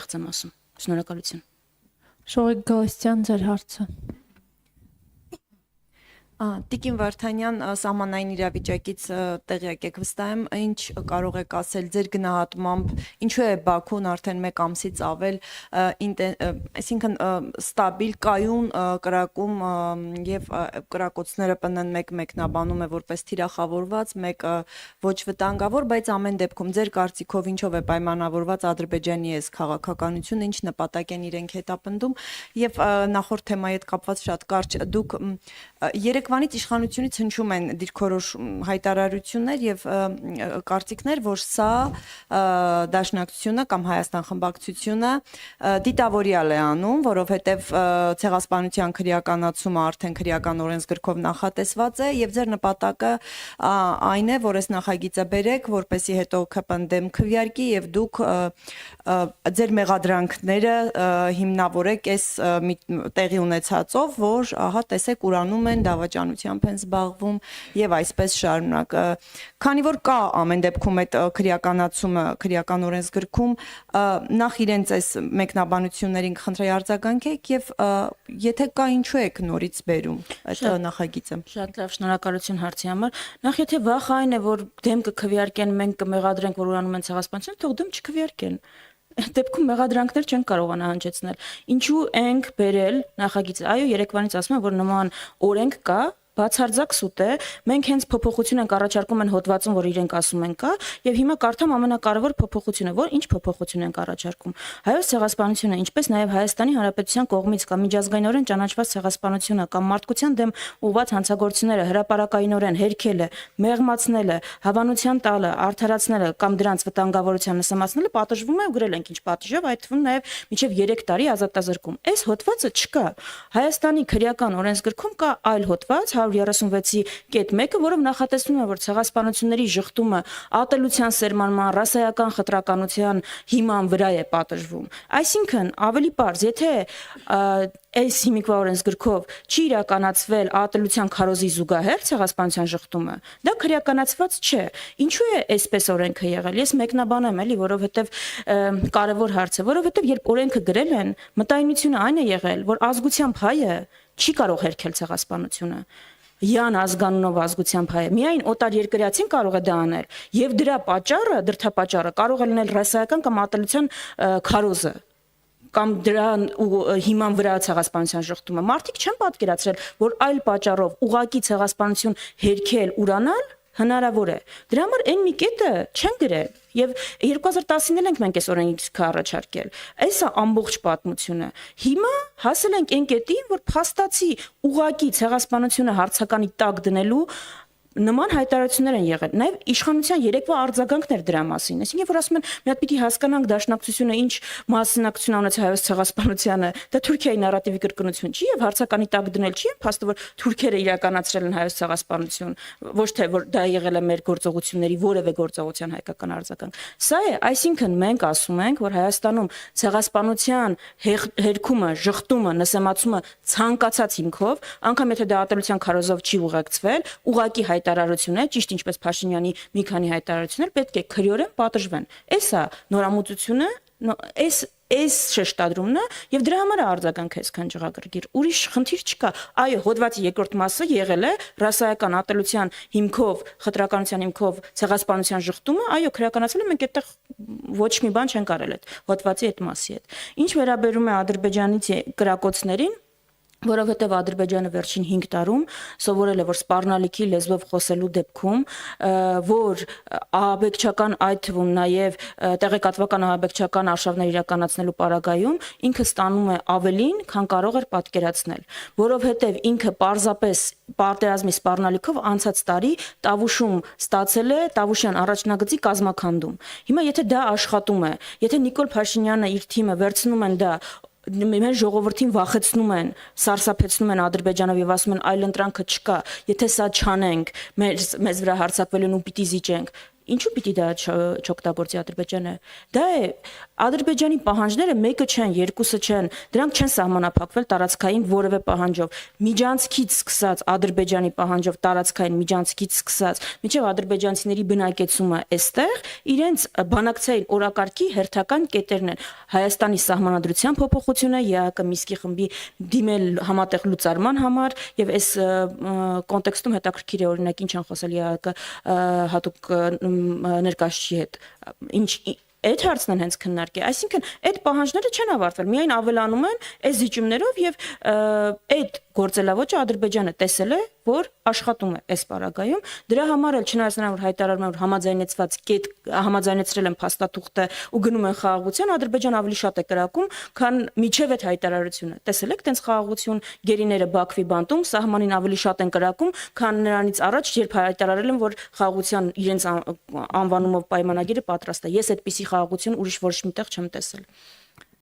Անկեղծ եմ ասում։ Շնորհակալություն։ Շողիկ Գալստյան, ձեր հարցը։ Տիկին Վարդանյան, սահմանային իրավիճակից տեղյակ եք վստահ եմ, ինչ կարող եք ասել ձեր գնահատմամբ, ինչու է Բաքուն արդեն 1 ամսից ավել, այսինքն ստաբիլ կայուն կրակում եւ կրակոցները ՊՆ-ն մեկ մեկնաբանում է որպես թիրախավորված, մեկը ոչ վտանգավոր, բայց ամեն դեպքում ձեր կարծիքով ինչով է պայմանավորված Ադրբեջանի այս քաղաքականությունը, ինչ նպատակ են իրենք հետապնդում եւ նախորդ թեմայի հետ կապված շատ կարճ դուք Երեկվանից իշխանությունից հնչում են դիրքորոշ հայտարարություններ եւ կարծիքներ, որ սա դաշնակցությունը կամ Հայաստան խմբակցությունը դիտավորյալ է անում, որովհետեւ ցեղասպանության քրեականացումը արդեն քրեական օրենսգրքով նախատեսված է եւ ձեր նպատակը այն է, որ այս նախագիծը բերեք, որպեսի հետո ԿՊ-ն դեմ քվեարկի եւ դուք ձեր մեղադրանքները հիմնավորեք այս տեղի ունեցածով, որ ահա տեսեք ուրանում են դավաճանությամբ են զբաղվում եւ այսպես շարունակ։ Քանի որ կա ամեն դեպքում այդ քրեականացումը քրեական օրենսգրքում, նախ իրենց այս մեկնաբանություններին խնդրեի արձագանքեք եւ եթե կա ինչու եք նորից բերում այդ նախագիծը։ Շատ լավ, շնորհակալություն հարցի համար։ Նախ եթե վախ այն է, որ դեմ կքվեարկեն, մենք կմեղադրենք, որ ուրանում են ցեղասպանություն, թող դեմ չքվեարկեն։ Դեպքում մեղադրանքներ չեն կարողանա հնչեցնել։ Ինչու ենք բերել նախագիծը։ Այո, երեկվանից ասում եմ, որ նման օրենք կա, բացարձակ սուտ է, մենք հենց փոփոխություն ենք առաջարկում են հոդվածում, որ իրենք ասում են կա, եւ հիմա կարդամ ամենակարևոր փոփոխությունը, որ ինչ փոփոխություն ենք առաջարկում։ Հայոց ցեղասպանությունը, ինչպես նաեւ Հայաստանի Հանրապետության կողմից կամ միջազգայինորեն ճանաչված ցեղասպանությունը կամ մարդկության դեմ ուղղված հանցագործությունները հրապարակայինորեն հերքելը, մեղմացնելը, հավանության տալը, արդարացնելը կամ դրանց վտանգավորության նսեմացնելը պատժվում է ու գրել ենք ինչ պատժով, այդ թվում նաեւ մինչեւ 3 տարի ազատազրկում։ Այս հոդվածը չկա։ Հայաստանի քրեական օրենսգրքում կա այլ հոդված 136.1-ը, որով նախատեսվում է, որ ցեղասպանությունների ժխտումը ատելության սերմանման, ռասայական խտրականության հիման վրա է պատժվում։ Այսինքն, ավելի պարզ, եթե այս հիմիկվա օրենսգրքով չի իրականացվել ատելության քարոզի զուգահեռ ցեղասպանության ժխտումը, դա քրեականացված չէ։ Ինչու է այսպես օրենքը եղել։ Ես մեկնաբանեմ էլի, որովհետև կարևոր հարց է, որովհետև երբ օրենքը գրել են, մտայնությունը այն է եղել, որ ազգությամբ հայը չի կարող հերքել ցեղասպանությունը։ Յան ազգանունով ազգությամբ հայը միայն օտար երկրացին կարող է դա անել եւ դրա պատճառը, դրդապատճառը կարող է լինել ռասայական կամ ատելության քարոզը կամ դրան հիման վրա ցեղասպանության ժխտումը։ Մարդիկ չեն պատկերացրել, որ այլ պատճառով ուղակի ցեղասպանություն հերքել, ուրանալ հնարավոր է։ Դրա համար այն մի կետը չեն գրել եւ 2019-ին ենք մենք այս օրենքը առաջարկել։ Այսա ամբողջ պատմությունը։ Հիմա հասել ենք այն կետին, որ փաստացի ուղակի ցեղասպանությունը հարցականի տակ դնելու նման հայտարարություններ են եղել։ Նաև իշխանության երեկվա արձագանքներ դրա մասին։ Այսինքն, որ ասում են, մի հատ պիտի հասկանանք դաշնակցությունը ինչ մասնակցություն ունեցել հայոց ցեղասպանությանը, դա Թուրքիայի նարատիվի կրկնություն չի եւ հարցականի տակ դնել չի, փաստը որ թուրքերը իրականացրել են հայոց ցեղասպանություն, ոչ թե որ դա եղել է մեր գործողությունների որևէ գործողության հայկական արձագանք։ Սա է, այսինքն մենք ասում ենք, որ Հայաստանում ցեղասպանության հերքումը, ժխտումը, նսեմացումը ցանկացած հիմքով, անգամ եթե դա ատելության քարոզով չի ուղեկցվել, ուղակի հայտարարություն է, ճիշտ ինչպես Փաշինյանի մի քանի հայտարարություններ պետք է քրեորեն պատժվեն։ Էսա նորամուծությունը, այս շեշտադրումն է եւ դրա համար է արձագանքը այսքան ջղագրգիռ։ Ուրիշ խնդիր չկա։ Այո, հոդվածի երկրորդ մասը եղել է ռասայական ատելության հիմքով, խտրականության հիմքով ցեղասպանության ժխտումը, այո, քրեականացել է, մենք այդտեղ ոչ մի բան չենք արել այդ հոդվածի այդ մասի հետ։ Ինչ վերաբերում է Ադրբեջանից կրակոցներին, որովհետև Ադրբեջանը վերջին 5 տարում սովորել է, որ սպառնալիքի լեզվով խոսելու դեպքում, որ ահաբեկչական այդ թվում նաև տեղեկատվական ահաբեկչական արշավներ իրականացնելու պարագայում ինքը ստանում է ավելին, քան կարող էր պատկերացնել, որովհետև ինքը պարզապես պատերազմի սպառնալիքով անցած տարի Տավուշում ստացել է Տավուշյան առաջնագծի կազմաքանդում։ Հիմա եթե դա աշխատում է, եթե Նիկոլ Փաշինյանը իր թիմը վերցնում են դա մեր ժողովրդին վախեցնում են, սարսափեցնում են Ադրբեջանով եւ ասում են այլ ընտրանքը չկա, եթե սա չանենք, մեզ վրա հարձակվելուն ու պիտի զիջենք։ ինչու պիտի դա չօգտագործի Ադրբեջանը։ Դա է Ադրբեջանի պահանջները մեկը չեն, երկուսը չեն, դրանք չեն սահմանափակվել տարածքային որևէ պահանջով։ Միջանցքից սկսած Ադրբեջանի պահանջով տարածքային միջանցքից սկսած, մինչև ադրբեջանցիների բնակեցումը այստեղ իրենց բանակցային օրակարգի հերթական կետերն են։ Հայաստանի սահմանադրության փոփոխությունը, ԵԱՀԿ Միսկի խմբի դիմել համատեղ լուծարման համար եւ այս կոնտեքստում հետաքրքիր է օրինակ ինչ են խոսել ԵԱՀԿ հատուկ ներկայացուցիչի հետ։ Ինչ այդ հարցն են հենց քննարկել, այսինքն այդ պահանջները չեն ավարտվել, միայն ավելանում են այս զիջումներով եւ այդ գործելավոճը Ադրբեջանը տեսել է, որ աշխատում է այս պարագայում։ Դրա համար էլ չնայած նրան որ հայտարարում են որ համաձայնեցված կետ համաձայնեցրել են փաստաթուղթը ու գնում են խաղաղության, Ադրբեջանը ավելի շատ է կրակում, քան միջև այդ հայտարարությունը։ Տեսել եք տենց խաղաղություն գերիները Բաքվի բանտում սահմանին ավելի շատ են կրակում, քան նրանից առաջ, երբ հայտարարել են, որ խաղաղության իրենց անվանումով պայմանագիրը պատրաստ է։ Ես այդպիսի խաղաղություն ուրիշ ոչ միտեղ չեմ տեսել։